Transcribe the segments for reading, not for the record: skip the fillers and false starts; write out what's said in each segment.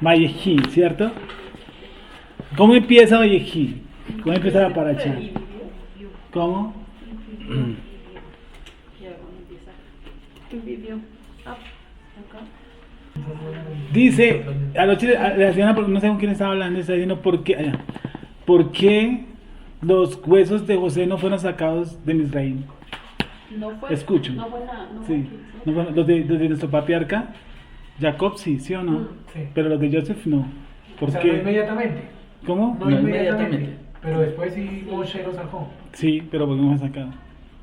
Vayejí, ¿cierto? ¿Cómo empieza Vayejí? ¿Cómo empieza la paracha? ¿Cómo? Dice, anoche le hacía una pregunta, no sé con quién estaba hablando, está diciendo ¿por qué los huesos de José no fueron sacados de Misraim? No fue, Escucho. no fue nada, no Sí, fue no, los de nuestro patriarca, Jacob sí o no, Sí. pero los de Joseph no. ¿Por O sea, qué? no inmediatamente. ¿Cómo? No, No inmediatamente. inmediatamente. Pero después sí Moshe lo sacó. Sí, pero ¿por qué no fue sacado?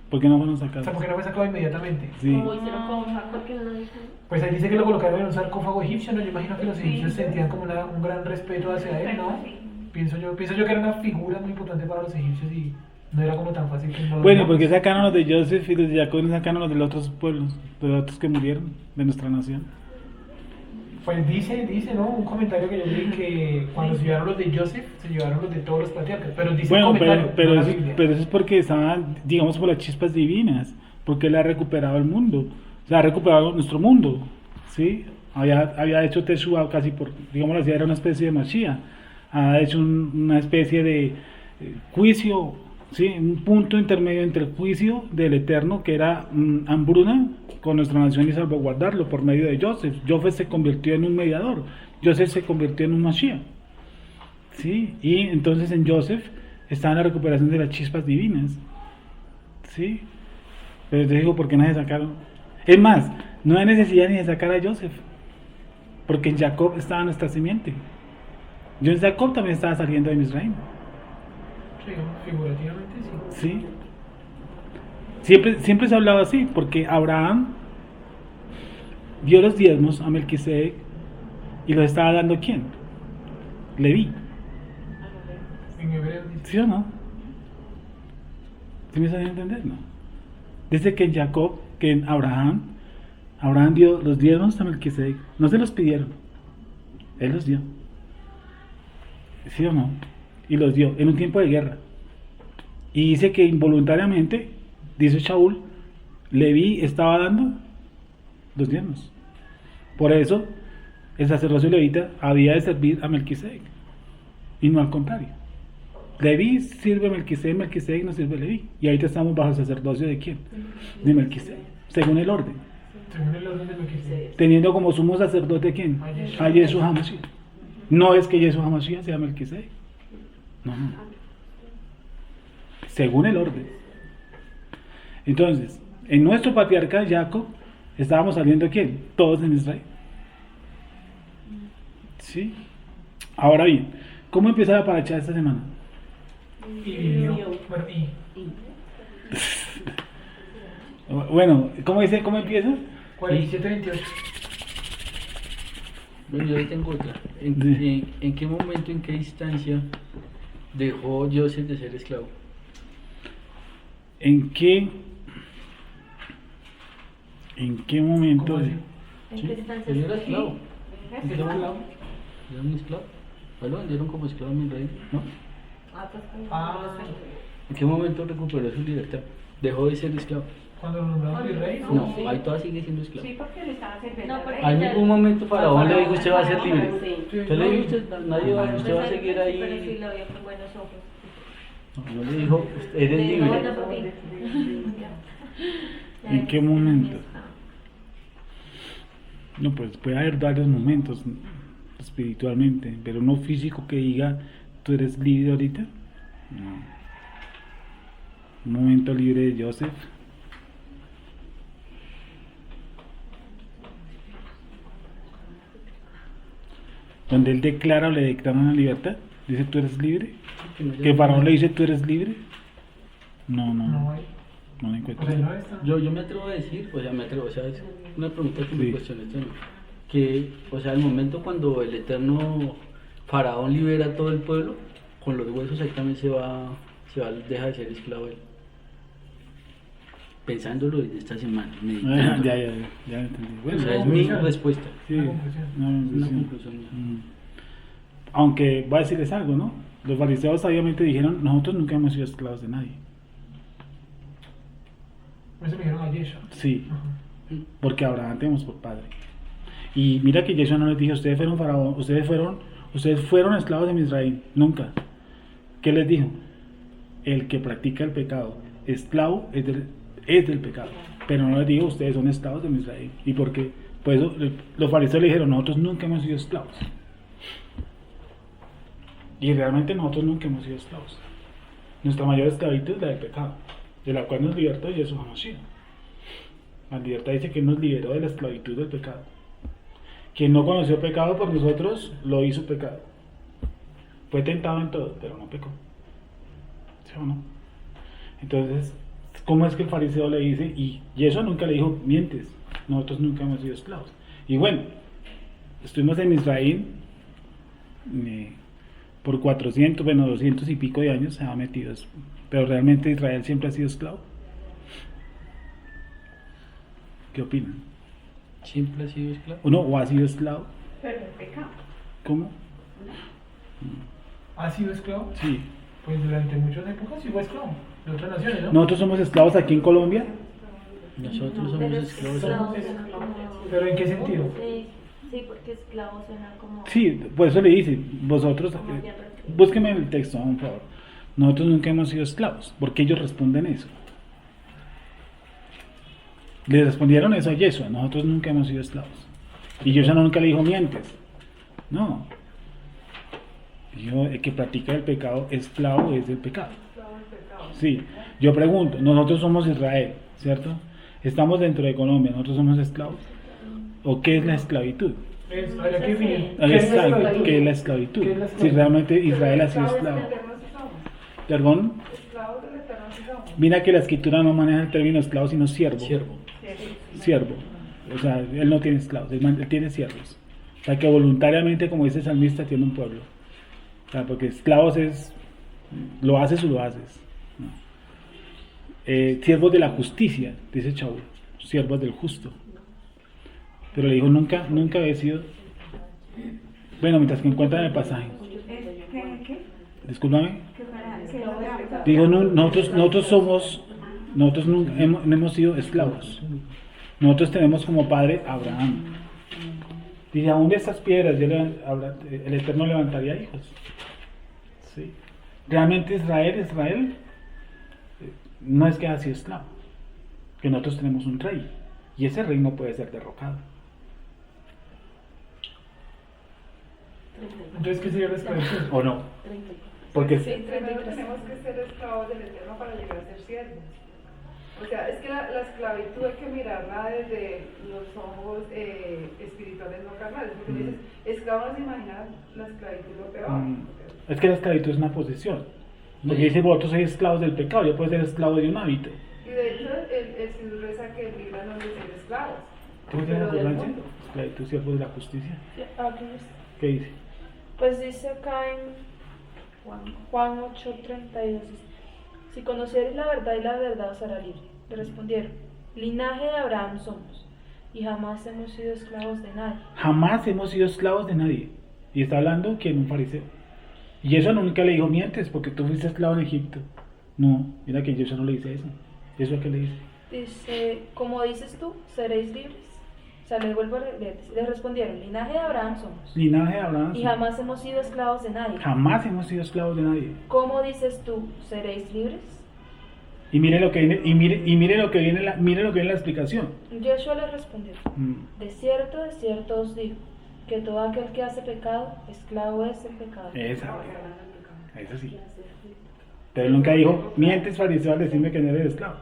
¿Por qué no fueron O sea, sacados? porque no fue sacado inmediatamente. Sí. Como hicieron con Jacob, que no dijo. Pues ahí dice que lo colocaron en un sarcófago egipcio, ¿no? Yo imagino que los egipcios sentían como un gran respeto hacia él, ¿no? Pienso yo que era una figura muy importante para los egipcios y no era como tan fácil que no lo Bueno, veamos. porque sacaron los de Joseph y los de Jacob y no sacaron los de los otros pueblos, de los otros que murieron, de nuestra nación. Pues dice, ¿no? Un comentario que yo leí que cuando se llevaron los de Joseph, se llevaron los de todos los patriarcas. Pero dice Bueno, un comentario, pero no la eso, Biblia. pero eso es porque estaban, digamos, por las chispas divinas, porque él ha recuperado el mundo, o sea, ha recuperado nuestro mundo, ¿sí? Había hecho Teshuvah casi por, digámoslo así, era una especie de Mashiach, ha hecho una especie de juicio, ¿sí? Un punto intermedio entre el juicio del Eterno, que era hambruna con nuestra nación y salvaguardarlo por medio de Joseph. Joseph se convirtió en un mediador, Joseph se convirtió en un Mashiach, ¿sí? Y entonces en Joseph está la recuperación de las chispas divinas, ¿sí? Pero te digo, ¿por qué no se sacaron? Es más, no hay necesidad ni de sacar a Joseph, porque en Jacob estaba nuestra simiente. Yo en Jacob también estaba saliendo de Misraim, Sí, figurativamente sí. ¿sí? Siempre se ha hablado así, porque Abraham dio los diezmos a Melquisedec y los estaba dando ¿quién? Leví, En hebreo dice. ¿sí o no? ¿Sí me están a entender? No. Dice que en Jacob, que en Abraham dio los diezmos a Melquisedec, no se los pidieron, él los dio, ¿sí o no? Y los dio en un tiempo de guerra. Y dice que involuntariamente, dice Shaul, Leví estaba dando los diezmos. Por eso, el sacerdocio levita había de servir a Melquisedec, y no al contrario. Leví sirve a Melquisedec, Melquisedec no sirve a Leví. Y ahorita estamos bajo el sacerdocio de quién? De Melquisedec, según el orden. Según el orden de Melquisedec. Teniendo como sumo sacerdote ¿quién? A Yeshua HaMashiach. No es que Yeshua HaMashiach sea Melquisedec. No. Según el orden. Entonces, en nuestro patriarca Jacob, estábamos saliendo ¿quién? Todos en Israel. ¿Sí? Ahora bien, ¿cómo empieza la paracha esta semana? Y vivió. Bueno, Bueno, ¿cómo empieza? 47-28. Bueno, yo ahí tengo otra. ¿En qué momento, en qué distancia dejó Joseph de ser esclavo? ¿En qué momento? ¿Cómo así? Sí, él era esclavo. Él era esclavo. Era un esclavo. A él lo vendieron como esclavo en Israel, ¿no? Ah, ¿En qué momento recuperó su libertad? ¿Dejó de ser esclavo? cuando lo nombramos virrey. No, ahí todavía sigue siendo esclavo. Sí, porque le estaba sirviendo. No, porque A ningún momento Faraón le dijo usted va a ser libre. Sí. Usted le dijo nadie va, usted va a seguir Pero sí ahí. lo vio con buenos ojos. No le dijo, eres libre. Bueno, papi. ¿En qué momento? No, pues puede haber varios momentos espiritualmente, pero no físico que diga, ¿tú eres libre ahorita? No. Un momento libre de Joseph. Donde él declara o le declara una libertad, dice, ¿tú eres libre? Que Faraón le dice, ¿tú eres libre? No No hay. lo O encuentro. sea, no está. Yo me atrevo a decir, o sea, es una pregunta que me Sí. cuestiona este año, que, o sea, el momento cuando el eterno Faraón libera a todo el pueblo, con los huesos ahí también deja de ser esclavo él. Pensándolo desde esta semana, meditando. Ya entendí. O Bueno, sea, es mi respuesta. sí, Una conclusión. una Una conclusión. conclusión mía. Aunque voy a decirles algo, ¿no? Los fariseos sabiamente dijeron, nosotros nunca hemos sido esclavos de nadie. Eso me dijeron a Yeshua. Sí, Ajá. porque Abraham tenemos por padre. Y mira que Yeshua no les dijo, ustedes fueron faraón, ustedes fueron esclavos de Israel, nunca. ¿Qué les dijo? El que practica el pecado, esclavo es del pecado. Pero no les dijo, ustedes son esclavos de Israel. ¿Y por qué? Pues los fariseos le dijeron, nosotros nunca hemos sido esclavos. Y realmente nosotros nunca hemos sido esclavos. Nuestra mayor esclavitud es la del pecado, de la cual nos libertó Yeshua HaMashiach. La libertad dice que nos liberó de la esclavitud del pecado. Quien no conoció pecado por nosotros, lo hizo pecado. Fue tentado en todo, pero no pecó. ¿Sí o no? Entonces, ¿cómo es que el fariseo le dice? Y Yeshua nunca le dijo, mientes, nosotros nunca hemos sido esclavos. Y bueno, estuvimos en Israel por 200 y pico de años, se ha metido. Pero realmente Israel siempre ha sido esclavo. ¿Qué opinan? ¿Siempre ha sido esclavo? ¿O no? ¿O ha sido esclavo? Pero el pecado. ¿Cómo? ¿Ha sido esclavo? Sí. Pues durante muchas épocas sí fue esclavo. De otras naciones, ¿no? Nosotros somos esclavos aquí en Colombia. Nosotros somos Pero esclavos. esclavo suena como... ¿Pero en qué sentido? Sí, porque esclavo suena como... Sí, por eso le dice, vosotros, como bien reprimido. búsqueme el texto, por favor. Nosotros nunca hemos sido esclavos. ¿Por qué ellos responden eso? Le respondieron eso a Yeshua, nosotros nunca hemos sido esclavos. Y Yeshua nunca le dijo, mientes. No. Dijo, el que practica el pecado, esclavo es del pecado. Sí, yo pregunto, nosotros somos Israel, ¿cierto? Estamos dentro de Colombia, nosotros somos esclavos. ¿O qué es la esclavitud? Habría que definir. ¿Qué es la esclavitud? ¿Qué es la esclavitud? ¿Qué es la Si esclavitud? realmente Israel ha sido esclavo. ¿Perdón? Mira que la escritura no maneja el término esclavo, sino siervo. Siervo. O sea, él no tiene esclavos, él tiene siervos. O sea, que voluntariamente, como dice el salmista, tiene un pueblo. O sea, porque esclavos es, lo haces o lo haces. ¿No? Siervos de la justicia, dice Chau, siervos del justo. Pero le dijo, nunca he sido. Bueno, mientras que encuentran el pasaje. ¿Qué? Discúlpame. ¿Qué? Digo, nosotros nunca no hemos sido esclavos. Nosotros tenemos como padre a Abraham. Dice, aún de estas piedras el Eterno levantaría hijos. ¿Sí? Realmente Israel no es que haya sido esclavo. Que nosotros tenemos un rey. Y ese rey no puede ser derrocado. Entonces, ¿qué sería la esclavitud? ¿O no? Porque Primero tenemos que ser esclavos del Eterno para llegar a ser siervos. O sea, es que la esclavitud hay que mirarla desde los ojos espirituales, no carnales. Porque dices, esclavo no se imagina la esclavitud lo peor. es que la esclavitud es una posesión. Porque dice, vosotros sois esclavos del pecado, yo puedo ser esclavo de un hábito. Y de hecho, el Señor reza que líbranos de ser esclavos. ¿Cómo tiene Pero del concurrencia? mundo. Esclavitud, siervo de la justicia. Aquí es. ¿Qué dice? Pues dice acá en Juan 8:32, si conocieres la verdad y la verdad os hará libre. Le respondieron, linaje de Abraham somos, y jamás hemos sido esclavos de nadie. Jamás hemos sido esclavos de nadie. Y está hablando que en un fariseo. Y eso nunca le dijo, mientes, porque tú fuiste esclavo en Egipto. No, mira que Dios no le dice eso. ¿Eso a qué le dice? Dice, como dices tú, seréis libres. O sea, les vuelvo a leer. Les respondieron, linaje de Abraham somos, Linaje de Abraham. y jamás hemos sido esclavos de nadie. Jamás hemos sido esclavos de nadie. ¿Cómo dices tú, seréis libres? Y mire lo que viene, mire lo que viene la explicación. Joshua les respondió, Mm. de cierto os digo, que todo aquel que hace pecado, esclavo es el pecado. Esa, eso sí. Pero él nunca dijo, mientes fariseo al decirme que no eres esclavo.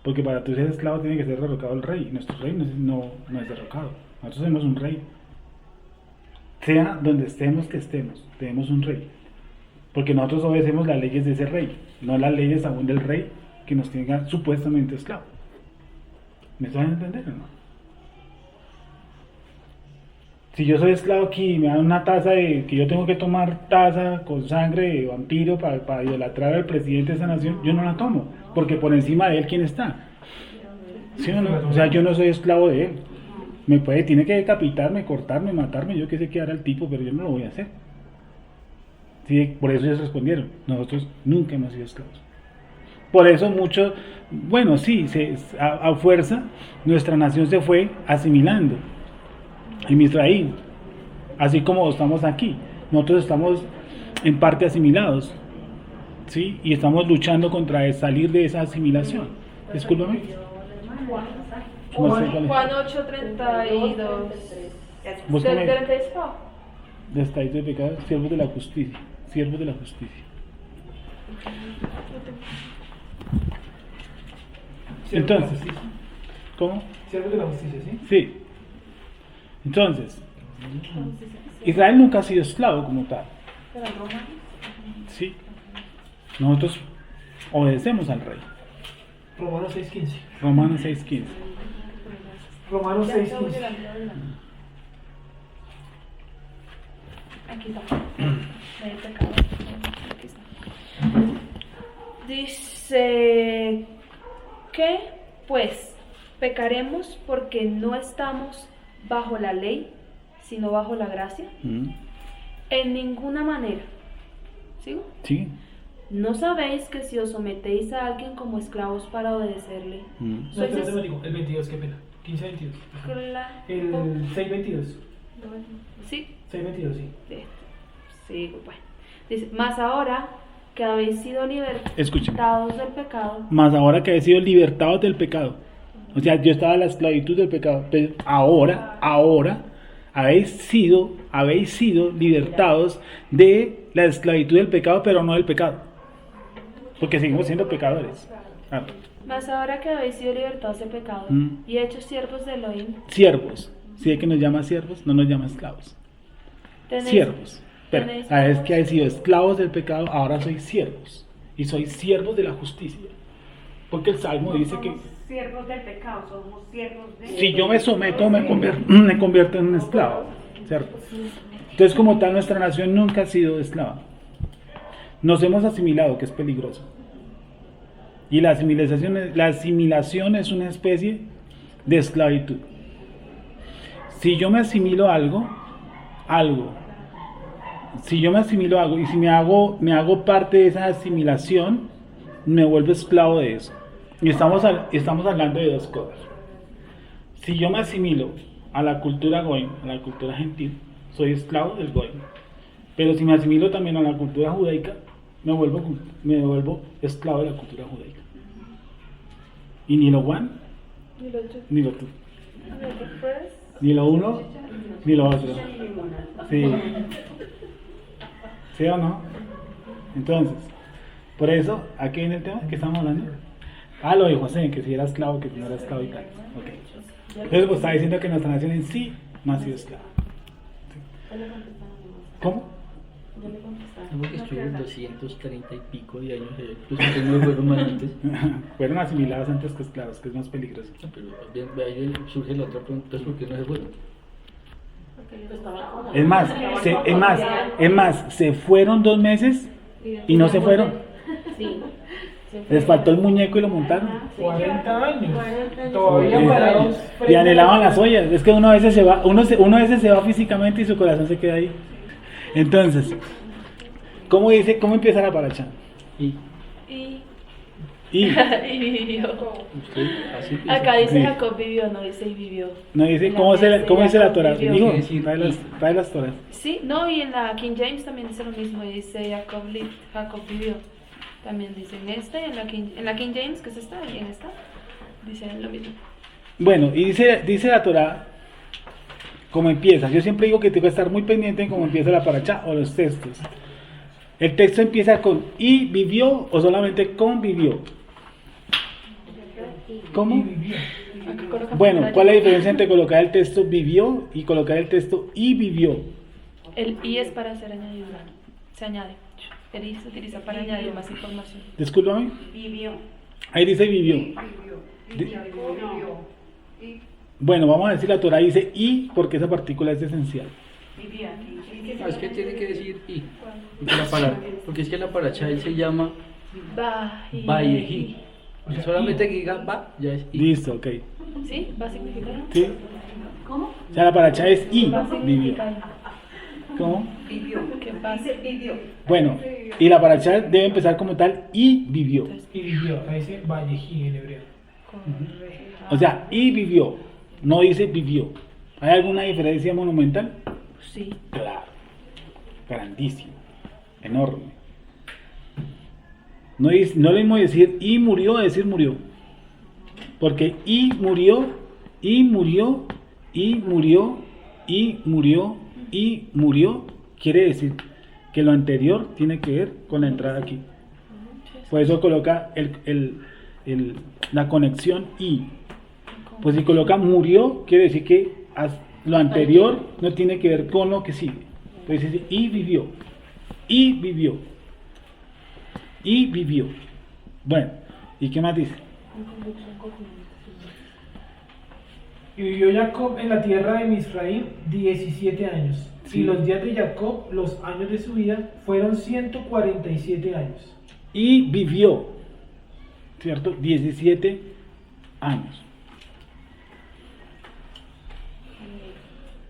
Porque para tú ser esclavo tiene que ser derrocado el rey. Nuestro rey no es derrocado. Nosotros tenemos un rey. Sea donde estemos que estemos, tenemos un rey. Porque nosotros obedecemos las leyes de ese rey, no las leyes aún del rey que nos tenga supuestamente esclavo. ¿Me están a entender o no? Si yo soy esclavo aquí y me dan una taza que yo tengo que tomar taza con sangre de vampiro para idolatrar al presidente de esa nación, yo no la tomo, porque por encima de él, ¿quién está? ¿Sí o no? O sea, yo no soy esclavo de él. Tiene que decapitarme, cortarme, matarme, yo qué sé qué hará el tipo, pero yo no lo voy a hacer. Sí, por eso ellos respondieron, nosotros nunca hemos sido esclavos. Por eso muchos, bueno, sí, a fuerza nuestra nación se fue asimilando. en Misraim, así como estamos aquí. Nosotros estamos en parte asimilados, ¿sí? Y estamos luchando contra salir de esa asimilación. Discúlpame. No sé cuál es. Juan 8:32. Búscame. ¿Del 36 abajo? Estáis de pecado, siervos de la justicia. Siervos de la justicia. Siervos de la Entonces, justicia. ¿cómo? Siervos de la justicia, ¿sí? Sí. Entonces, Israel nunca ha sido esclavo como tal. Sí. Nosotros obedecemos al rey. Romanos 6:15. Romanos 6:15. Romanos 6:15. Aquí está. Medio pecado. Aquí está. Dice que, pues, pecaremos porque no estamos bajo la ley, sino bajo la gracia. En ninguna manera. ¿Sigo? Sí. ¿No sabéis que si os sometéis a alguien como esclavos para obedecerle? No, sois espérate, es- me digo, el 22, qué pena. 15:22. Cla- El 6:22. Sí, 6:22, sí. sí, bueno. Dice, más ahora que habéis sido Escuchen. libertados del pecado, Más ahora que habéis sido libertados del pecado. O sea, yo estaba en la esclavitud del pecado. Pero ahora, habéis sido libertados de la esclavitud del pecado, pero no del pecado. Porque seguimos siendo pecadores. Ah, más ahora que habéis sido libertados del pecado y hechos siervos de Elohim, siervos. Si es que nos llama siervos, no nos llama esclavos. tenéis, Siervos. Pero tenéis sabes como- que habéis sido esclavos del pecado, ahora sois siervos. Y sois siervos de la justicia. Porque el Salmo No dice que somos siervos del pecado, somos siervos de... si yo me someto, me convierto en un esclavo. ¿Cierto? Entonces, como tal, nuestra nación nunca ha sido esclava. Nos hemos asimilado, que es peligroso. Y la asimilación es una especie de esclavitud. Si yo me asimilo a algo, si yo me asimilo a algo y si me hago parte de esa asimilación, me vuelvo esclavo de eso. Y estamos hablando de dos cosas. Si yo me asimilo a la cultura goim, a la cultura gentil, soy esclavo del goim. Pero si me asimilo también a la cultura judaica, me vuelvo esclavo de la cultura judaica. Y ni lo one, y lo otro- ni lo two. y lo otro, pues, Ni lo uno, ni lo otro. Sí. ¿Sí o no? Entonces, por eso, aquí viene el tema que estamos hablando. Ah, lo de José, que si era esclavo, que si no era esclavo y tal. Ok. Entonces, pues está diciendo que nuestra nación en sí no ha sido esclava. Sí. ¿Cómo? Porque estuvieron 230 y pico de años, los que no fueron más antes. Fueron asimilados antes que esclavos, que es más peligroso. Pero bien, ahí surge la otra pregunta, entonces ¿por qué no se fueron? Es más, se fueron 2 meses y no se fueron. Les faltó el muñeco y lo montaron. 40 años. Todavía parados. Y anhelaban las ollas. Es que uno a veces se va, uno a veces se va físicamente y su corazón se queda ahí. Entonces, ¿cómo empieza la paracha? Y y Y y vivió. usted así piensa. Acá dice Sí. Jacob vivió, no dice y vivió. no dice En cómo dice la Torah. vivió. Dijo, Quiere decir, trae las Torahs. Sí, no, y en la King James también dice lo mismo, y dice Jacob vivió. También dice en esta y en la King James, que es esta, y en esta, dicen lo mismo. Bueno, y dice la Torah cómo empieza. Yo siempre digo que tengo que estar muy pendiente en cómo empieza la paracha o los textos. El texto empieza con y vivió o solamente convivió. ¿Cómo? Acá coloca Bueno, para ¿cuál es la allá. diferencia entre colocar el texto vivió y colocar el texto y vivió? El y es para ser añadido, se añade. El y se utiliza para añadir más información. Discúlpame. Vivió. Ahí dice vivió. Vivió. Y Di- Jacob vivió. Y Bueno, vamos a decir la Torah dice y porque esa partícula es esencial. Vivía aquí. No, es que tiene que decir y. Porque es que la paracha él se llama Vayehi. Solamente que diga va, ya es y. Listo, ok. ¿Sí? ¿Va a significar? ¿Sí? ¿Cómo? O sea, la paracha es y Va a vivió. significar. ¿Cómo? Vivió. ¿Qué pasa? Dice vivió. Bueno, y la paracha debe empezar como tal y vivió. Y vivió. Acá dice Vallejí en hebreo. O sea, y vivió. No dice vivió. ¿Hay alguna diferencia monumental? Sí. Claro, grandísima, enorme. No es lo mismo decir y murió a decir murió. Porque y murió, y murió, y murió, y murió, y murió, quiere decir que lo anterior tiene que ver con la entrada aquí. Por eso coloca la conexión y. Pues si coloca murió, quiere decir que lo anterior no tiene que ver con lo que sigue. Entonces dice y vivió, y vivió, y vivió. Bueno, ¿y qué más dice? Y vivió Jacob en la tierra de Misraim 17 años. Sí. Y los días de Jacob, los años de su vida, fueron 147 años. Y vivió, ¿cierto? 17 años.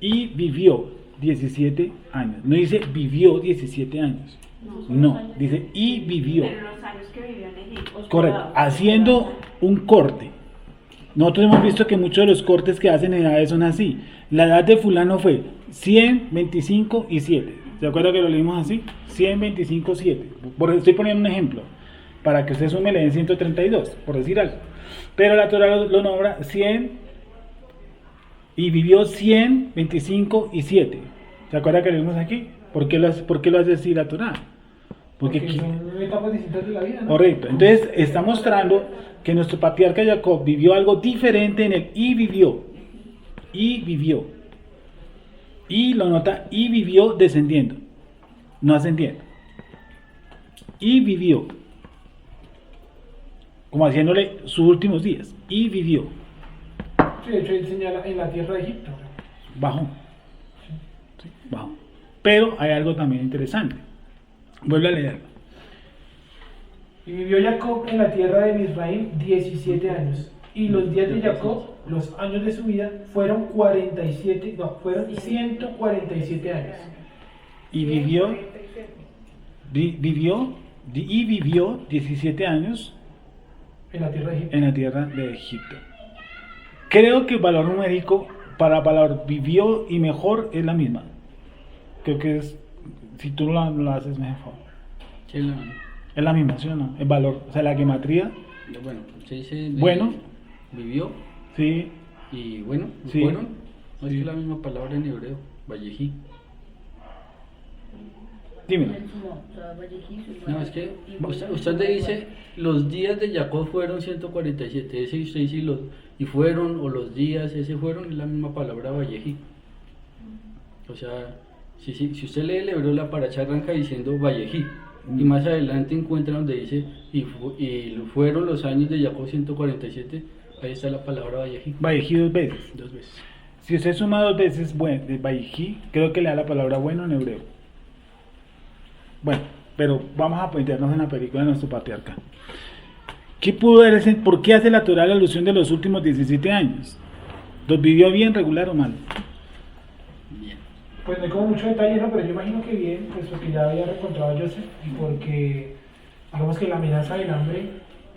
Y vivió 17 años. No dice vivió 17 años. No, dice y vivió. Pero los años que vivió en Egipto. Correcto, haciendo un corte. Nosotros hemos visto que muchos de los cortes que hacen en edades son así. La edad de fulano fue 100, 25 y 7. ¿Se acuerda que lo leímos así? 100, 25, 7. Estoy poniendo un ejemplo, para que usted sume le den 132, por decir algo. Pero la Torah lo nombra 100 y vivió 100, 25 y 7. ¿Se acuerda que lo leímos aquí? ¿Por qué lo hace así la Torah? Porque son etapas distintas de la vida, ¿no? Correcto. Entonces está mostrando que nuestro patriarca Jacob vivió algo diferente en el y vivió. Y vivió. Y lo nota y vivió descendiendo, no ascendiendo. Y vivió. Como haciéndole sus últimos días. Y vivió. Sí, de hecho él señala en la tierra de Egipto. Bajó. Sí, bajó. Pero hay algo también interesante. Vuelve a leerlo. Y vivió Jacob en la tierra de Misraim 17 años. Y los días de Jacob, los años de su vida, fueron 147 años. Y vivió 17 años En la tierra de Egipto. en la tierra de Egipto. Creo que el valor numérico para la palabra vivió y mejor es la misma. Creo que es, si tú lo haces mejor. Sí, Es la misma, ¿sí o no? El valor, o sea, la gematría, bueno, se dice bueno, vivió sí, y bueno, Sí. fueron. No Sí. es la misma palabra en hebreo, Vallejí. dímelo. No, es que usted le dice, los días de Jacob fueron 147, ese usted dice y fueron, o los días, ese fueron, es la misma palabra Vallejí. O sea, si usted lee el hebreo, la paracha arranca diciendo Vallejí, y más adelante encuentra donde dice, y fueron los años de Jacob 147, ahí está la palabra Vallejí. Vallejí 2 veces. 2 veces. Si usted suma 2 veces Vallejí, creo que le da la palabra bueno en hebreo. Bueno, pero vamos a meternos en la película de nuestro patriarca. ¿Qué pudo haber, por qué hace la Torah la alusión de los últimos 17 años? ¿Los vivió bien, regular o mal? Bien. Pues no hay como mucho detalle, ¿no? Pero yo imagino que bien, pues porque ya había reencontrado a Joseph y porque, digamos que la amenaza del hambre,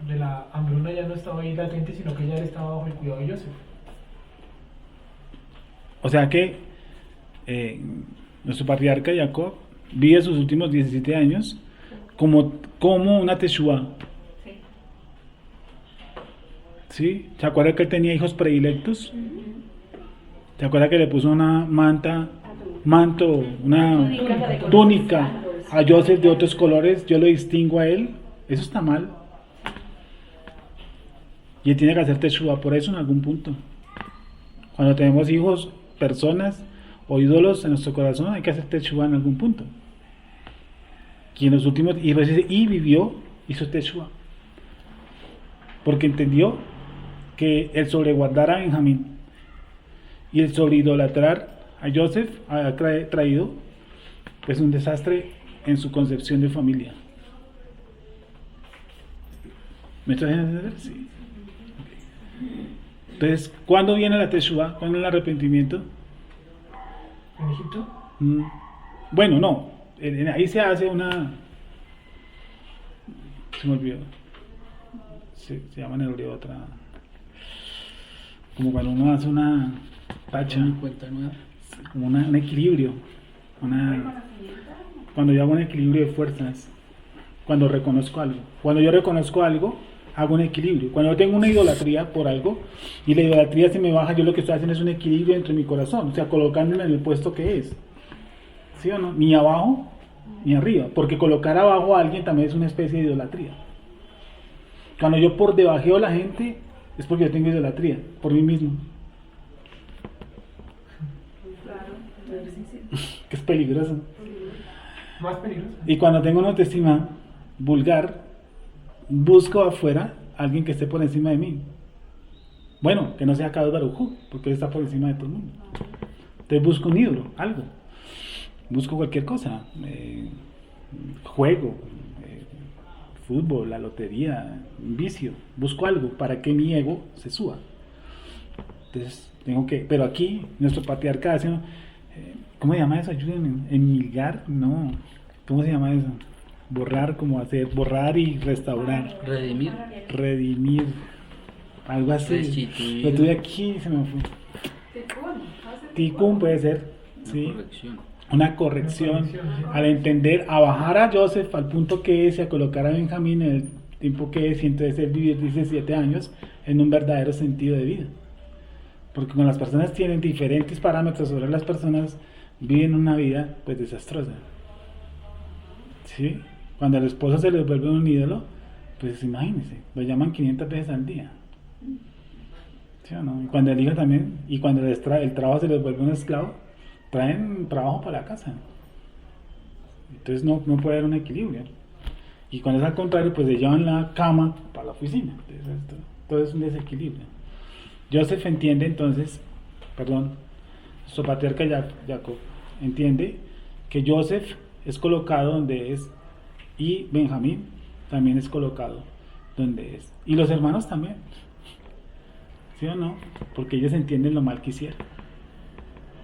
de la hambruna ya no estaba ahí latente, sino que ya él estaba bajo el cuidado de Joseph. O sea que nuestro patriarca Jacob vive sus últimos 17 años como una teshuá. ¿Sí? ¿Se acuerda que él tenía hijos predilectos? ¿Se acuerda que le puso una una túnica a Joseph de otros colores? Yo lo distingo a él. Eso está mal. Y él tiene que hacer teshuá por eso en algún punto. Cuando tenemos hijos, personas o ídolos en nuestro corazón, hay que hacer teshuva en algún punto. Y en los últimos, y vivió, hizo teshuva. Porque entendió que el sobreguardar a Benjamín y el sobreidolatrar a Joseph ha traído pues un desastre en su concepción de familia. ¿Me estás entendiendo? Sí. Entonces, ¿cuándo viene la teshuva? ¿Cuándo el arrepentimiento? ¿En Egipto? Bueno, no. Ahí se hace una... Se me olvidó. Se llama en hebreo otra... como cuando uno hace una tacha, Una cuenta nueva. como un equilibrio, cuando yo hago un equilibrio de fuerzas, cuando reconozco algo. Cuando yo reconozco algo, hago un equilibrio. Cuando yo tengo una idolatría por algo y la idolatría se me baja, yo lo que estoy haciendo es un equilibrio entre mi corazón, o sea, colocándome en el puesto que es. ¿Sí o no? Ni abajo ni arriba, porque colocar abajo a alguien también es una especie de idolatría. Cuando yo por debajeo a la gente, es porque yo tengo idolatría, por mí mismo. Que es peligroso. Más peligroso. Y cuando tengo una autoestima vulgar, busco afuera a alguien que esté por encima de mí. Bueno, que no sea Kadosh Baruj Hu, porque él está por encima de todo el mundo. Entonces busco un ídolo, algo. Busco cualquier cosa. Juego, fútbol, la lotería, un vicio. Busco algo para que mi ego se suba. Entonces tengo que... Pero aquí, nuestro patriarca hace... ¿Cómo se llama eso? Ayúdenme. ¿Enmilgar? No. ¿Cómo se llama eso? Borrar, como hacer, borrar y restaurar. Redimir. Redimir. Algo así. Restituir. Lo tuve aquí y se me fue. Tikkun puede ser. Sí. Corrección. Una corrección. Al entender, a bajar a Joseph al punto que es y a colocar a Benjamín en el tiempo que es y entonces él vivir 17 años en un verdadero sentido de vida. Porque cuando las personas tienen diferentes parámetros sobre las personas, viven una vida pues desastrosa. ¿Sí? Cuando al esposo se les vuelve un ídolo, pues imagínense, lo llaman 500 veces al día. ¿Sí o no? Y cuando el hijo también, y cuando el trabajo se les vuelve un esclavo, traen trabajo para la casa. Entonces no puede haber un equilibrio. Y cuando es al contrario, pues se llevan la cama para la oficina. Entonces, todo es un desequilibrio. Joseph entiende entonces, nuestro patriarca Jacob entiende que Joseph es colocado donde es y Benjamín también es colocado donde es. Y los hermanos también. ¿Sí o no? Porque ellos entienden lo mal que hicieron.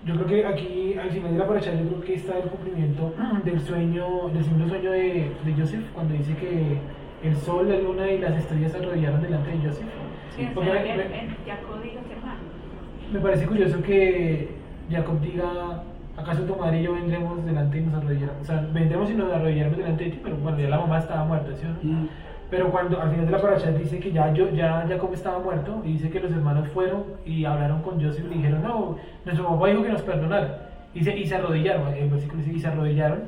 Yo creo que aquí, al final de la paracha, yo creo que está el cumplimiento del sueño, del segundo sueño de Joseph, cuando dice que el sol, la luna y las estrellas se arrodillaron delante de Joseph. Sí, Porque Jacob dijo que más. me parece curioso que Jacob diga, ¿acaso tu madre y yo vendremos delante y nos arrodillaremos? O sea, vendremos y nos arrodillaremos delante de ti, pero bueno, ya la mamá estaba muerta, ¿sí o no? Pero cuando al final de la paracha dice que ya Jacob estaba muerto y dice que los hermanos fueron y hablaron con Joseph y le dijeron, no, nuestro papá dijo que nos perdonara. Y se arrodillaron, el versículo dice, y se arrodillaron.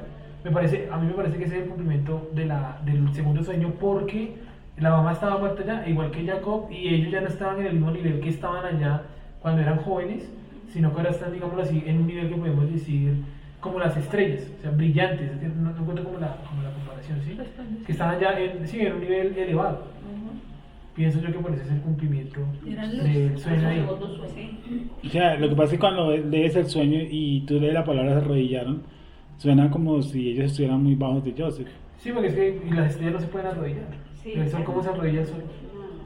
A mí me parece que ese es el cumplimiento del segundo sueño, porque la mamá estaba muerta ya, igual que Jacob, y ellos ya no estaban en el mismo nivel que estaban allá cuando eran jóvenes, sino que ahora están, digámoslo así, en un nivel que podemos decir como las estrellas, o sea, brillantes, no encuentro como la comparación, ¿sí? Que estaban ya en un nivel elevado. Pienso yo que por eso es el cumplimiento del sueño ahí. O sea, lo que pasa es que cuando lees el sueño y tú lees la palabra se arrodillaron, suena como si ellos estuvieran muy bajos de Joseph. Sí, porque es que las estrellas no se pueden arrodillar. Sí, El sol, ¿cómo se arrodilla el sol?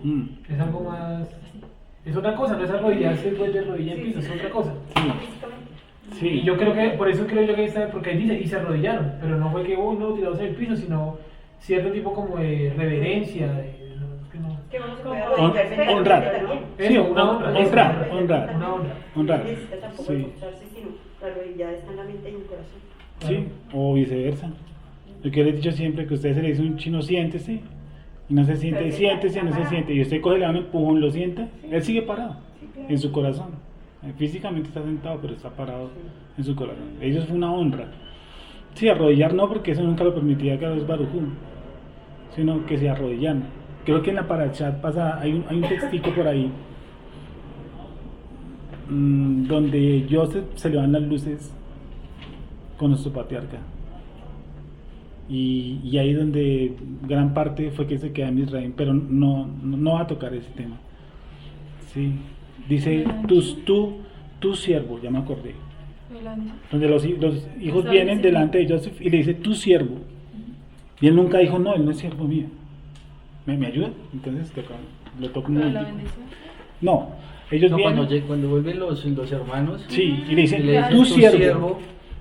Mm. Es algo más... Es otra cosa, no es arrodillarse después de rodilla en piso, es otra cosa. Sí. Y yo creo que, por eso creo yo que está, porque ahí dice, y se arrodillaron, pero no fue que, no, tirados en el piso, sino cierto tipo como de reverencia, Que uno se puede Honrar. Sí, una honra. honrar. Una honra. Honrar. Necesita tampoco Sí. mostrarse, sino la arrodillada está en la mente y en el corazón. Sí, o viceversa. Lo que les he dicho siempre, que a ustedes se le dice un chino, siéntese, y no se siente, siéntese, no se siente, y usted coge, le da un empujón, lo sienta, él sigue parado en su corazón. Físicamente está sentado, pero está parado en su corazón. Ellos fue una honra. Sí, arrodillar no, porque eso nunca lo permitía Kadosh Baruj Hu, sino que se arrodillan. Creo que en la parashat pasa, hay un textico por ahí, donde Joseph se le van las luces con nuestro patriarca. Y ahí donde gran parte fue que se queda en Israel, pero no va a tocar ese tema. Sí. Dice, tu siervo, ya me acordé. Donde los hijos vienen delante de Joseph y le dice, tu siervo. Y él nunca dijo, no, él no es siervo mío. ¿Me ayuda? Entonces lo toco muy bien. No, ellos vienen. Cuando vuelven los hermanos, Sí, y le dicen, y le dicen, tu "Tu siervo. siervo".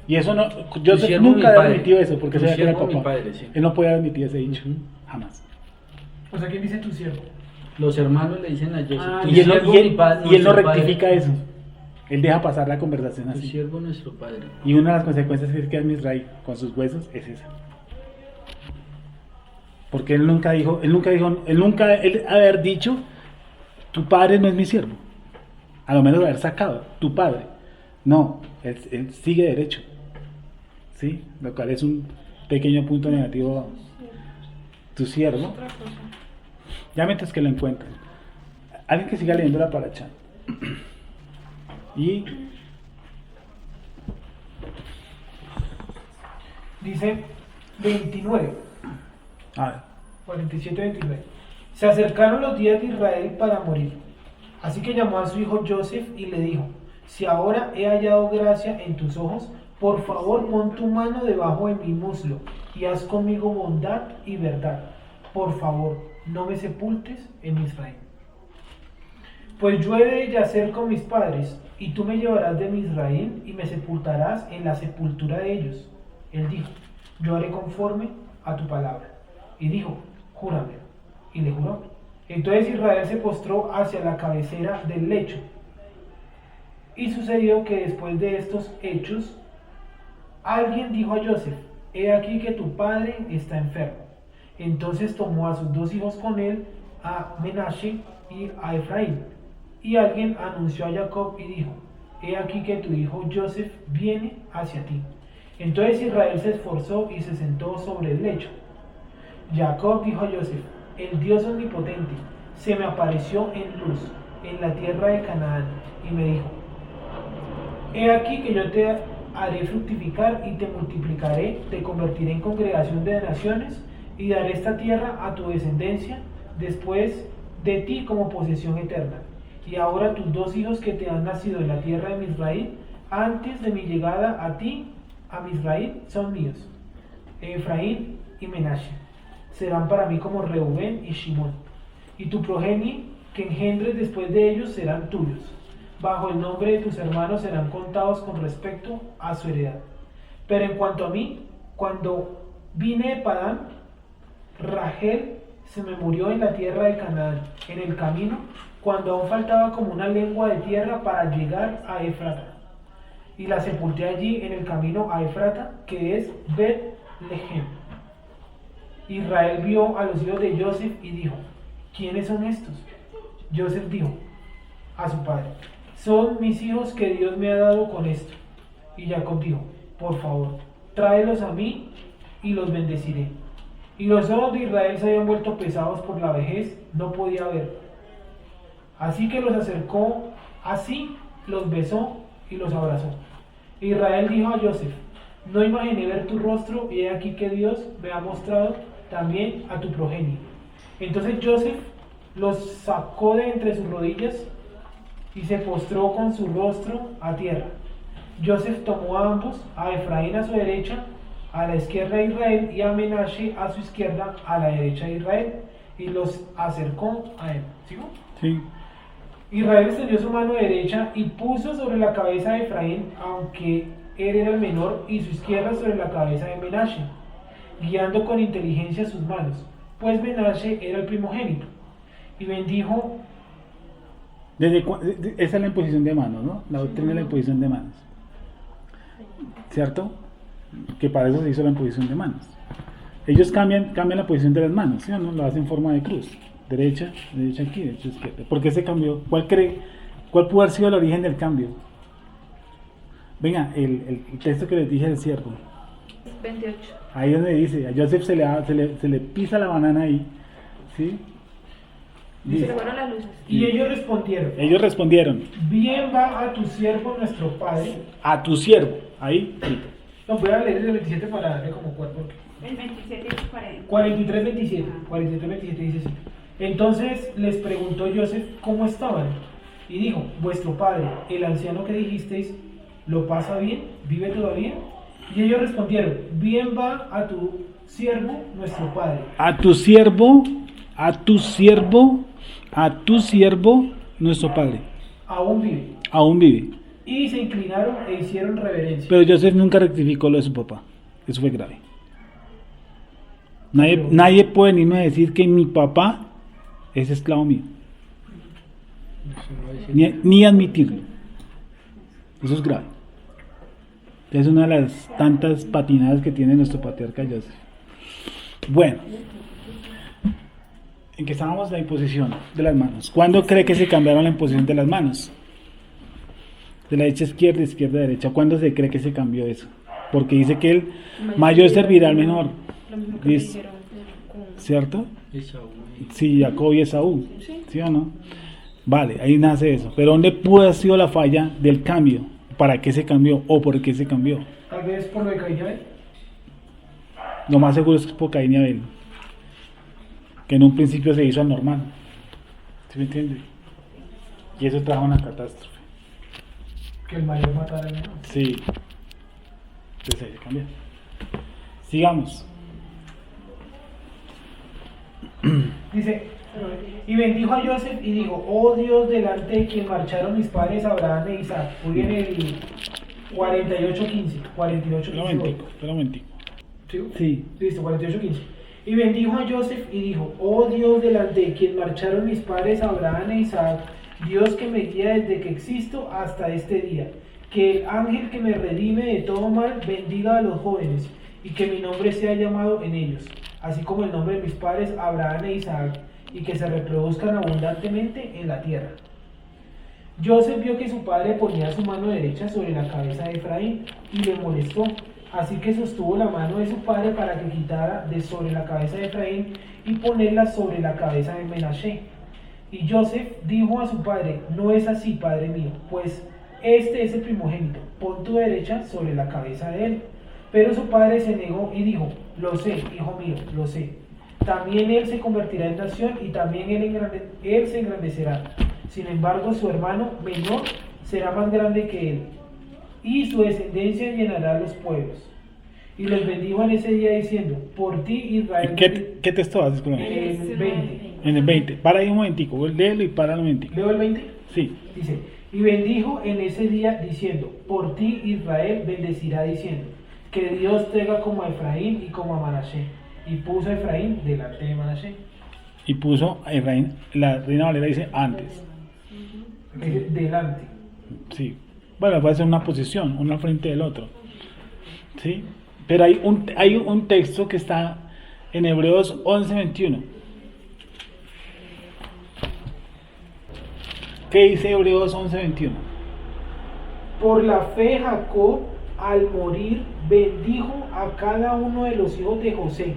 Y eso no, Joseph siervo, nunca mi había padre. admitido eso, porque Tu sabía que era el siervo, mi papá. padre, sí. Él no podía admitir ese dicho, jamás. O sea, ¿quién dice tu siervo? Los hermanos le dicen a Joseph, tu Y él, no- siervo, y él- mi pa- y él no nuestro rectifica padre. eso. Él deja pasar la conversación Tu así. siervo, nuestro padre. Y una de las consecuencias que queda en Israel con sus huesos es esa. Porque él nunca haber dicho, tu padre no es mi siervo. A lo menos haber sacado, tu padre. No, él sigue derecho. ¿Sí? Lo cual es un pequeño punto negativo. Tu siervo. Otra cosa. Ya mientras que lo encuentran. Alguien que siga leyendo la paracha. Y Dice 29. a ver, 47-29. Se acercaron los días de Israel para morir. Así que llamó a su hijo Joseph y le dijo, si ahora he hallado gracia en tus ojos, por favor pon tu mano debajo de mi muslo y haz conmigo bondad y verdad. Por favor, no me sepultes en Israel. Pues yo he de yacer con mis padres, y tú me llevarás de Israel y me sepultarás en la sepultura de ellos. Él dijo, yo haré conforme a tu palabra. Y dijo, júrame. Y le juró. Entonces Israel se postró hacia la cabecera del lecho. Y sucedió que después de estos hechos, alguien dijo a Joseph, he aquí que tu padre está enfermo. Entonces tomó a sus dos hijos con él, a Menashe y a Efraín. Y alguien anunció a Jacob y dijo, he aquí que tu hijo Joseph viene hacia ti. Entonces Israel se esforzó y se sentó sobre el lecho. Jacob dijo a Joseph, el Dios omnipotente se me apareció en luz en la tierra de Canaán y me dijo, he aquí que yo te haré fructificar y te multiplicaré, te convertiré en congregación de naciones y daré esta tierra a tu descendencia después de ti como posesión eterna. Y ahora tus dos hijos que te han nacido en la tierra de Misraín, antes de mi llegada a ti, a Misraín, son míos, Efraín y Menashe. Serán para mí como Reubén y Shimón. Y tu progenie que engendres después de ellos serán tuyos. Bajo el nombre de tus hermanos serán contados con respecto a su heredad. Pero en cuanto a mí, cuando vine de Padán, Rachel se me murió en la tierra de Canaán, en el camino, cuando aún faltaba como una lengua de tierra para llegar a Efrata. Y la sepulté allí en el camino a Efrata, que es Bet-Lehem. Israel vio a los hijos de Joseph y dijo, ¿quiénes son estos? Joseph dijo a su padre, son mis hijos que Dios me ha dado con esto. Y Jacob dijo, por favor, tráelos a mí y los bendeciré. Y los ojos de Israel se habían vuelto pesados por la vejez, no podía ver. Así que los acercó, así los besó y los abrazó. Israel dijo a Joseph, no imaginé ver tu rostro y he aquí que Dios me ha mostrado también a tu progenie. Entonces Joseph los sacó de entre sus rodillas y se postró con su rostro a tierra. Joseph tomó a ambos, a Efraín a su derecha, a la izquierda de Israel, y a Menashe a su izquierda, a la derecha de Israel, y los acercó a él. ¿Sigo? sí. Israel extendió su mano derecha y puso sobre la cabeza de Efraín, aunque él era el menor, y su izquierda sobre la cabeza de Menashe, guiando con inteligencia sus manos, pues Menashe era el primogénito. Y bendijo. Esa es la imposición de manos, ¿no? La doctrina de la imposición de manos. ¿Cierto? Que para eso se hizo la imposición de manos. Ellos cambian la posición de las manos, ¿sí o no? Lo hacen en forma de cruz. Derecha aquí, derecha izquierda. ¿Por qué se cambió? ¿Cuál pudo haber sido el origen del cambio? Venga, el texto que les dije del siervo. 28. Ahí donde dice, a Joseph se le pisa la banana ahí, ¿sí? Se le Dice, fueron las luces. Y ellos respondieron, bien va a tu siervo nuestro padre. a tu siervo, ahí, No, voy a leer el 27 para darle como cuatro. El 27 y 40. 43-27. 43-27 dice así. Entonces les preguntó Joseph cómo estaban. Y dijo, vuestro padre, el anciano que dijisteis, ¿lo pasa bien? ¿Vive todavía? Y ellos respondieron, bien va a tu siervo nuestro padre. a tu siervo, nuestro padre, Aún vive. aún vive. Y se inclinaron e hicieron reverencia. Pero Joseph nunca rectificó lo de su papá. Eso fue grave. Nadie puede venirme a decir que mi papá es esclavo mío. Eso no va a decir. Ni admitirlo. Eso es grave. Es una de las tantas patinadas que tiene nuestro patriarca Joseph. Bueno, en que estábamos la imposición de las manos. ¿Cuándo cree que se cambiaron la imposición de las manos? De la derecha a izquierda, izquierda a derecha. ¿Cuándo se cree que se cambió eso? Porque dice que el mayor servirá al menor. Lo mismo que Dice, dijeron con... ¿cierto? Esaú. Sí, Jacob y Esaú. Sí. ¿Sí o no? Vale, ahí nace eso. Pero ¿dónde pudo haber sido la falla del cambio? ¿Para qué se cambió o por qué se cambió? Tal vez por lo de Caín y Abel. Lo más seguro es que es por Caín y Abel. Que en un principio se hizo anormal. ¿Sí me entiende? Y eso trajo una catástrofe. Que el mayor matara al menor. Sí. Entonces hay que cambiar. Sigamos. Dice, y bendijo a Joseph y dijo, oh Dios, delante de quien marcharon mis padres Abraham e Isaac. Fui en el 48:15. 48:15. Espera un momentico. ¿Sí? Sí. Listo, 48:15. Y bendijo a Joseph y dijo, oh Dios, delante de quien marcharon mis padres Abraham e Isaac, Dios que me guía desde que existo hasta este día, que el ángel que me redime de todo mal bendiga a los jóvenes, y que mi nombre sea llamado en ellos, así como el nombre de mis padres Abraham e Isaac, y que se reproduzcan abundantemente en la tierra. Joseph vio que su padre ponía su mano derecha sobre la cabeza de Efraín, y le molestó. Así que sostuvo la mano de su padre para que quitara de sobre la cabeza de Efraín y ponerla sobre la cabeza de Menashe. Y Joseph dijo a su padre, no es así, padre mío, pues este es el primogénito, pon tu derecha sobre la cabeza de él. Pero su padre se negó y dijo, lo sé, hijo mío, lo sé. También él se convertirá en nación y también él se engrandecerá. Sin embargo, su hermano menor será más grande que él, y su descendencia llenará los pueblos. Y los bendijo en ese día diciendo, por ti Israel... ¿Qué texto haces con él? En el 20. En el 20. Para ahí un momentico. Léelo y para un momentico. ¿Leo el 20? Sí. Dice, y bendijo en ese día diciendo, por ti Israel bendecirá diciendo, que Dios tenga como a Efraín y como a Manasé. Y puso a Efraín delante de Manasé. Y puso a Efraín, la Reina Valera dice antes. Dice, delante. Sí. Bueno, puede ser una posición, uno al frente del otro. ¿Sí? Pero hay un texto que está en Hebreos 11:21. ¿Qué dice Hebreos 11:21? Por la fe Jacob, al morir, bendijo a cada uno de los hijos de José